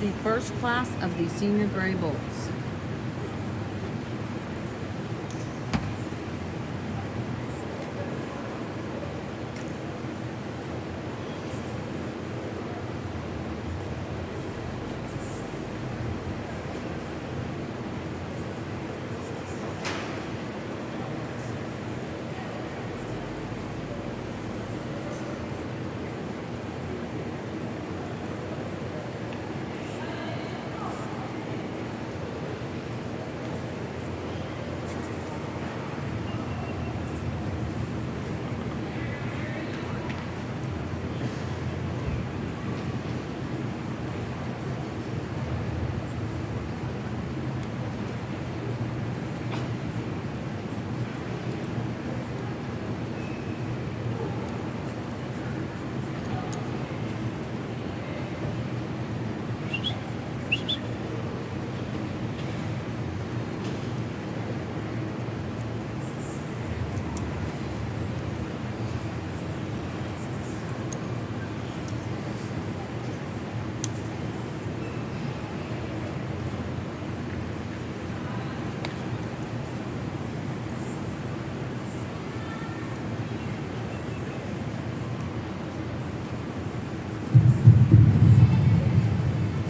the first class of the Senior Gray Bolts.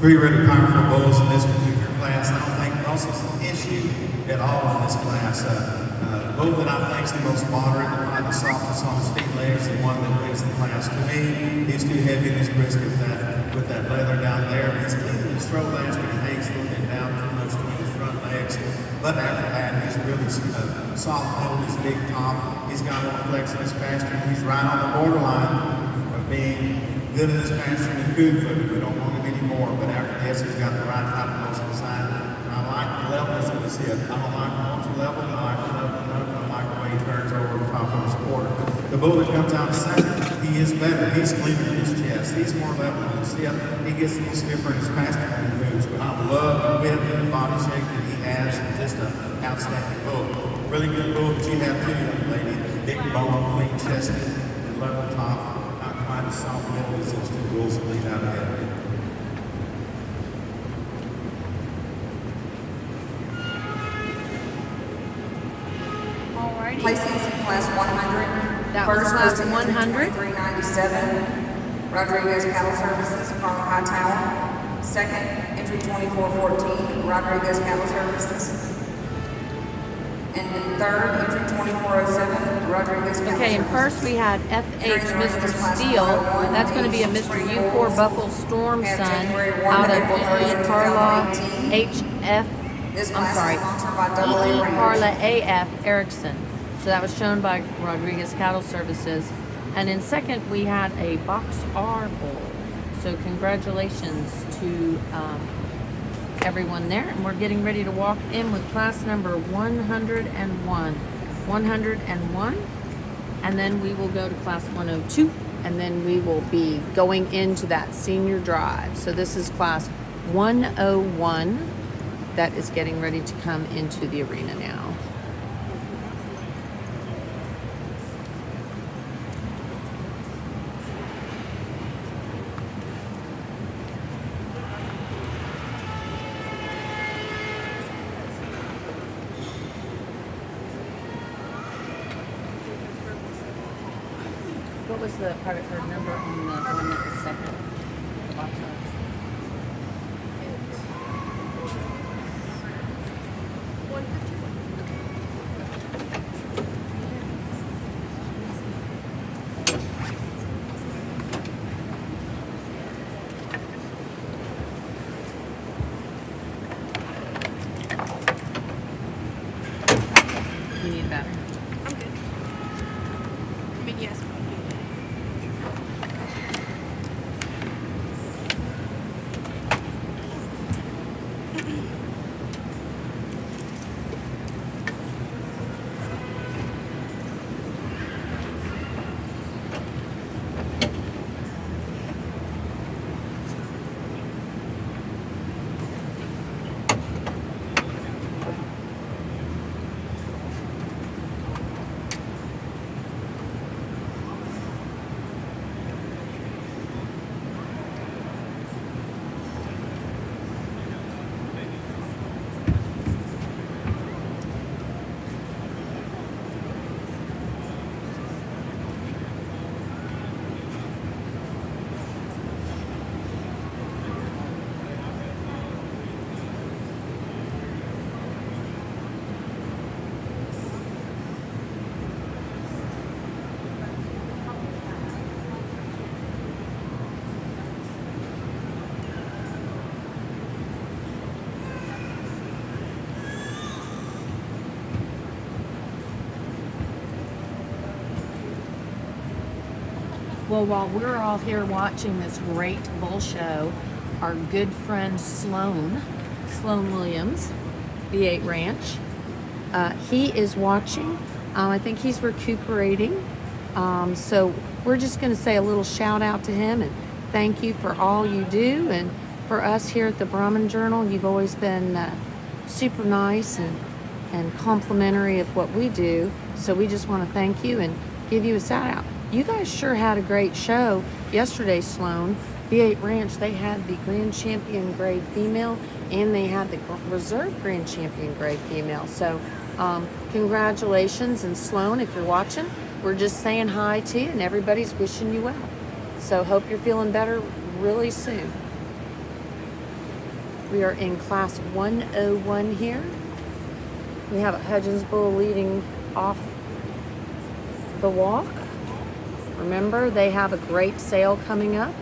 Three really powerful bowls in this particular class. I don't think muscle's an issue at all in this class. The bowl that I think is the most modern, probably the softest on his feet legs, the one that wins the class. To me, he's too heavy in his brisket with that leather down there. He's clean in his throat legs, but he hangs a little bit down too much to his front legs. But after that, he's really soft build, he's big top. He's got more flex in his pasture. He's right on the borderline of being good in his pasture and good food. We don't want him anymore, but after this, he's got the right type of muscle design. I like the levelness of his hip. I don't like the ultra level, I like the level, I like the way he turns over the top of his quarter. The bull that comes out second, he is better. He's cleaner in his chest. He's more level in his hip. He gets a little stiffer in his pasture when he moves, but I love the width and the body shape that he has. Just an outstanding bull. Really good bull that you have too, young lady. Big bone, clean chested, and level top. Not quite as soft middle as those two bulls that lead out ahead. Alrighty. Placings in class 100. That was class 100. 397. Rodriguez Cattle Services, Carl Hightower. Second, entry 2414, Rodriguez Cattle Services. And then third, entry 2407, Rodriguez Cattle Okay, and Services. first we had FH Mr. Steele. That's going to be a Mr. U4 Buckle Storm Son out of E. Carla HF. I'm sorry, E. Carla AF Erickson. So that was shown by Rodriguez Cattle Services. And in second, we had a Box R bull. So congratulations to everyone there. And we're getting ready to walk in with class number 101. 101. And then we will go to class 102. And then we will be going into that senior drive. So this is class 101 that is getting ready to come into the arena now. What was the private card number on the one that was second? The box office? You need better. I'm good. I mean, yes. Well, while we're all here watching this great bull show, our good friend Sloan Williams, V8 Ranch, he is watching. I think he's recuperating. So we're just going to say a little shout out to him and thank you for all you do. And for us here at the Brahman Journal, you've always been super nice and complimentary of what we do. So we just want to thank you and give you a shout out. You guys sure had a great show yesterday, Sloan. V8 Ranch, they had the Grand Champion Gray Female and they had the Reserve Grand Champion Gray Female. So congratulations. And Sloan, if you're watching, we're just saying hi to you and everybody's wishing you well. So hope you're feeling better really soon. We are in class 101 here. We have a Hudgens Bull leading off the walk. Remember, they have a great sale coming up.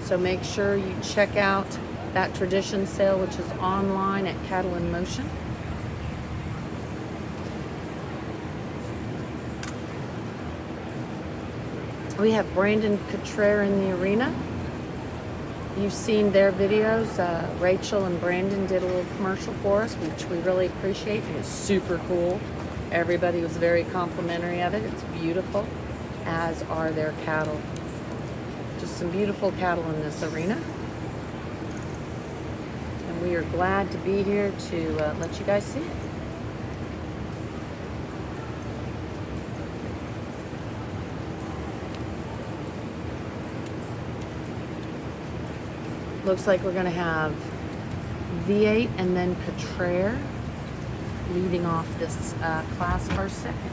So make sure you check out that tradition sale, which is online at Cattle in Motion. We have Brandon Cottrell in the arena. You've seen their videos. Rachel and Brandon did a little commercial for us, which we really appreciate. It was super cool. Everybody was very complimentary of it. It's beautiful, as are their cattle. Just some beautiful cattle in this arena. And we are glad to be here to let you guys see it. Looks like we're going to have V8 and then Cottrell leading off this class first second.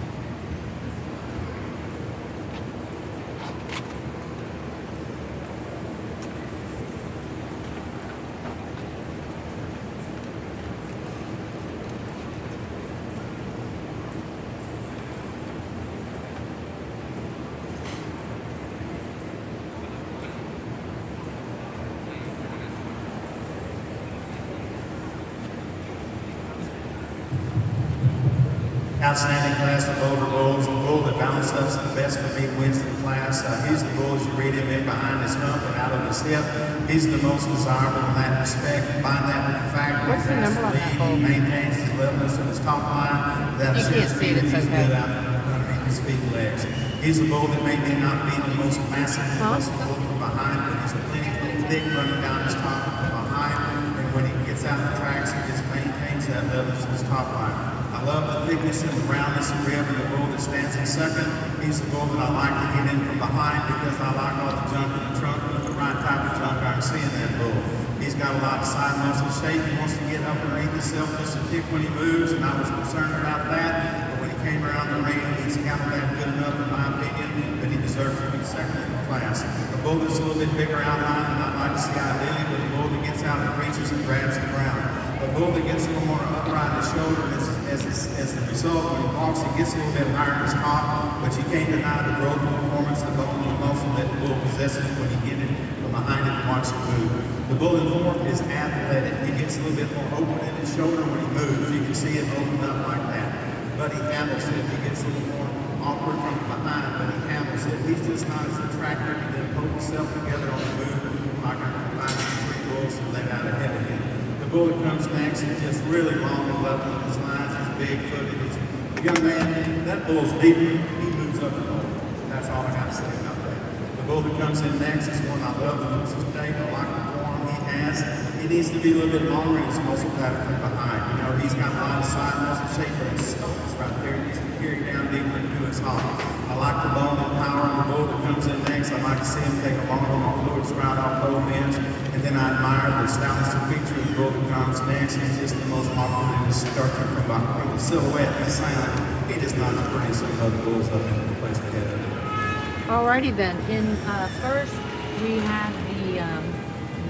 Outstanding class of older bulls. The bull that balanced up the best for me wins the class. He's the bull as you read him in behind his hump and out of his hip. He's the most desirable in that respect. Combine that with the fact that What's the number on that bull? he maintains his levelness in his top line. That You can't see it, it's he's okay. good out underneath his feet legs. He's a bull that may not be the most massive muscle bull from behind, but he's plenty thick running down his top from behind. And when he gets out the tracks, he just maintains that levelness in his top line. I love the thickness and the roundness of rib of the bull that stands in second. He's the bull that I like to get in from behind because I like all the junk in the trunk and the right type of junk I'm seeing that bull. He's got a lot of side muscle shape. He wants to get up underneath himself just a tick when he moves, and I was concerned about that. But when he came around the ring, he's handled that good enough, in my opinion, that he deserves to be second in the class. A bull that's a little bit bigger outline than I'd like to see ideally, but a bull that gets out and reaches and grabs the ground. A bull that gets a little more upright in the shoulder, and as a result, when he walks, he gets a little bit higher in his top, but you can't deny the growth and performance, the bone and muscle that the bull possesses when you get it from behind it and watch it move. The bull in form is athletic. He gets a little bit more open in his shoulder when he moves. You can see it open up like that. But he handles it. He gets a little more awkward from behind, but he handles it. He's just not as attractive. He doesn't hold himself together on the move like I can find three bulls that laid out ahead of him. The bull that comes next is just really long and level in his lines. He's big-footed. He's a young man. That bull's deeper. He moves up the pole. That's all I got to say about that. The bull that comes in next is one I love. The looks of state. I like the form he has. He needs to be a little bit longer in his muscle pattern from behind. You know, he's got a lot of side muscle shape, but his stomach's right there. He needs to carry down deeper into his hop. I like the bone and power in the bull that comes in next. I like to see him take a long fluid stride off both ends. And then I admire the stoutness of feature of the bull that comes next. He's just the most awkward in his structure from the silhouette and the sound. He does not pretty some other bulls up in the place ahead of him. Alrighty then. In first, we had the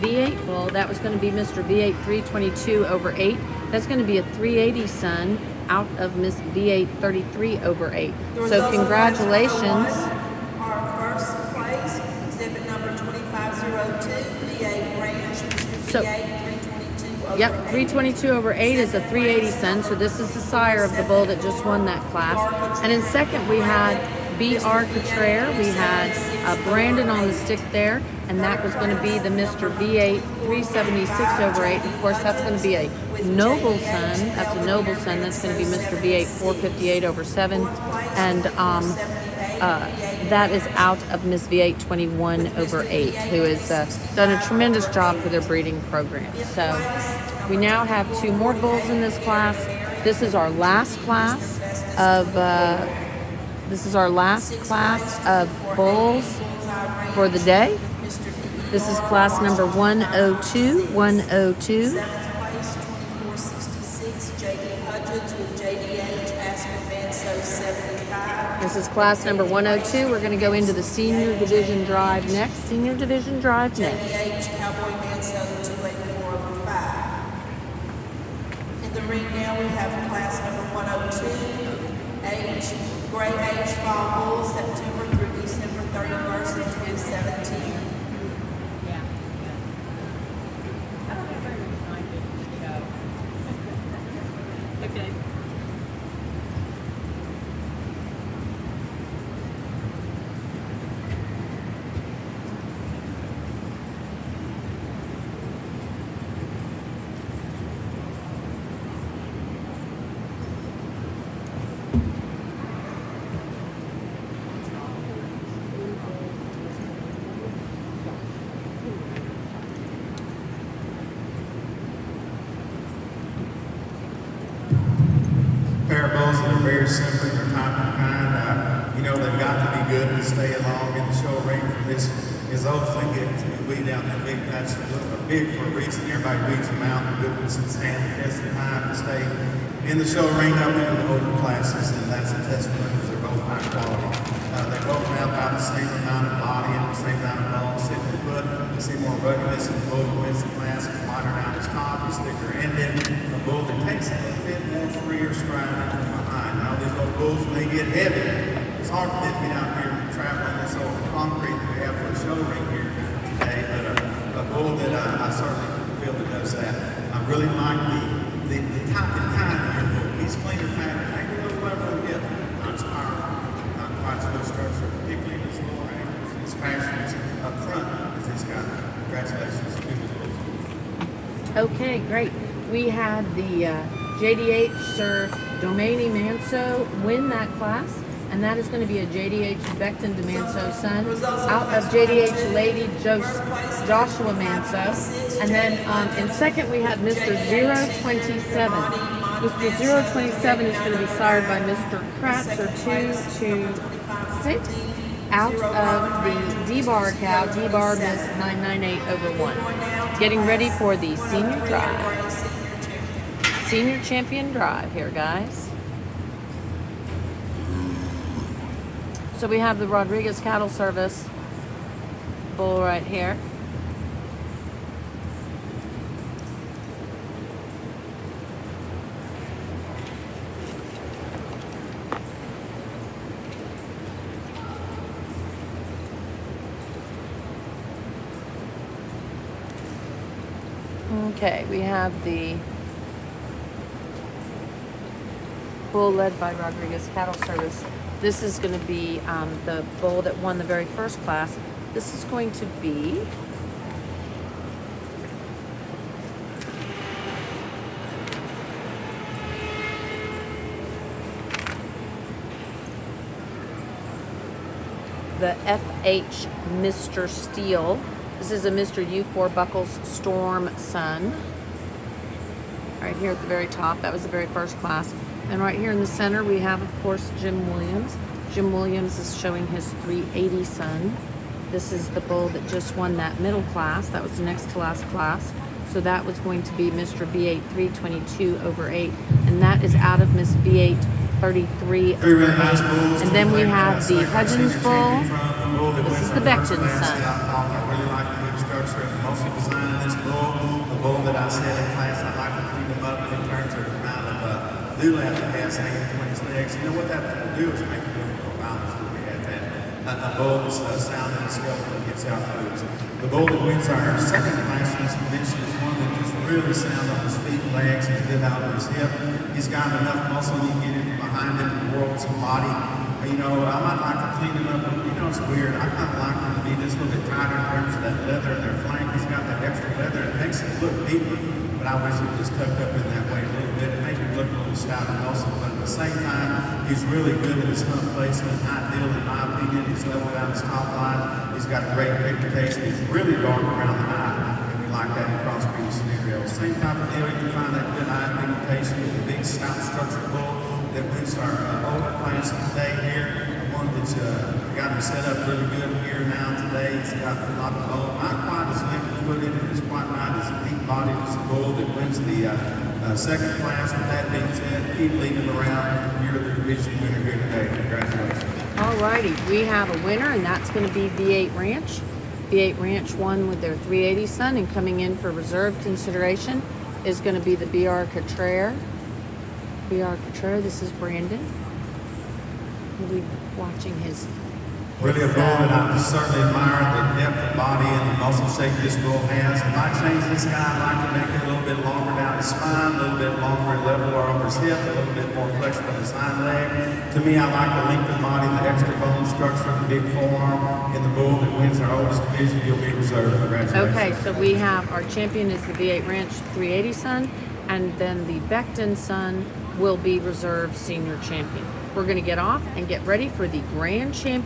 V8 bull. That was going to be Mr. V8 322 over 8. That's going to be a 380 son out of Miss V8 33 over 8. So congratulations. Our first place, exhibit number 2502, V8 Ranch, So- V8 322 over Yep, 8. 322 over 8 is a 380 son. So this is the sire of the bull that just won that class. And in second, we had B.R. Cottrell. We had Brandon on the stick there, and that was going to be the Mr. V8 376/8. Of course, that's going to be a noble son. That's a noble son. That's going to be Mr. V8 458/7, and that is out of Miss V8 21/8, who has done a tremendous job for their breeding program. So we now have 2 more bulls in this class. This is our last class of bulls for the day. This is class number 102. 102. Seventh place, 2466, J.D. Hudgens with JDH, Aspen Manso 75. This is class number 102. We're going to go into the senior division drive next. Senior division drive next. JDH, Cowboy Manso 284/5. In the ring now, we have class number 102, age, gray age fall bulls, September through December 31st of 2017. Okay. Pair of bulls that are very simple, they're type and kind. They've got to be good to stay along in the show ring for this. As those things get weed out that big, that's big for a reason. Everybody weeds them out. The good ones can stand the test of time and stay in the show ring up into the older classes, and that's a testament because they're both high quality. They both have about the same amount of body and the same amount of bone, sit and foot. You see more ruggedness in the bull that wins the class. It's wider down his top, he's thicker ended. A bull that takes a little bit more freer stride into the behind. Now these little bulls, when they get heavy, it's hard for them to get out here and traveling this old concrete that we have for a show ring here today. But a bull that I certainly feel that does that. I really like the top and kind of your bull. He's cleaner pattern, maybe a little level of hip, not as powerful, not quite so structured, particularly in his lower ankles and his passions up front as this guy. Congratulations to the bulls. Okay, great. We had the JDH Sir Domaini Manso win that class, and that is going to be a JDH Becton de Manso son out of JDH Lady Joshua Manso. And then in second we have Mr. 027. Mr. 027 is going to be sired by Mr. Kratzer 226 out of the D-Bar cow. D-Bar Miss 998/1. Getting ready for the senior drive. Senior champion drive here, guys. So we have the Rodriguez Cattle Service bull right here. Okay, we have the bull led by Rodriguez Cattle Service. This is going to be the bull that won the very first class. This is going to be the FH Mr. Steele. This is a Mr. U4 Buckles Storm son. Right here at the very top, that was the very first class. And right here in the center, we have, of course, Jim Williams. Jim Williams is showing his 380 son. This is the bull that just won that middle class. That was the next to last class. So that was going to be Mr. V8 322/8. And that is out of Miss V8 33/8. And then we have the Hudgens bull. This is the Becton son. I really like the new structure and mostly designing this bull. The bull that I said in class, I like to clean them up in terms of the amount of dewlap that has hanging between his legs. You know what that will do is make it more balanced when we have that. A bull that's sound in the skeleton and gets out moves. The bull that wins our second class in this convention is one that just really sound on his feet and legs. He's good out of his hip. He's got enough muscle you can get in behind him and whirl some body. You know, I might like to clean it up. You know, it's weird. I kind of like them to be just a little bit tighter in terms of that leather in their flank. He's got that extra leather. It makes it look deeper, but I wish it was tucked up in that way a little bit. It made it look a little stout and also, but at the same time, he's really good at his hump placement. Ideal, in my opinion. He's leveled out his top line. He's got a great pigmentation. He's really dark around the eye, and we like that in crossbreeding scenarios. Same type of deal. You can find that good eye pigmentation with the big stout structured bull that wins our older plants today here. One that's got him set up really good here now today. He's got a lot of bone, not quite as length-footed and it's quite not as deep-bodied as the bull that wins the second class. With that being said, keep leading around. You're the division winner here today. Congratulations. Alrighty, we have a winner, and that's going to be V8 Ranch. V8 Ranch won with their 380 son, and coming in for reserve consideration is going to be the BR Cottrare. BR Cottrare, this is Brandon. We'll be watching his. Really a bull that I certainly admire the depth of body and the muscle shape this bull has. If I change this guy, I'd like to make it a little bit longer down his spine, a little bit longer level or over his hip, a little bit more flexible in his hind leg. To me, I like the length of body, the extra bone structure, the big forearm in the bull that wins our oldest division. He'll be reserved. Congratulations. Okay, so we have our champion is the V8 Ranch 380 son, and then the Becton son will be reserved senior champion. We're going to get off and get ready for the grand champion.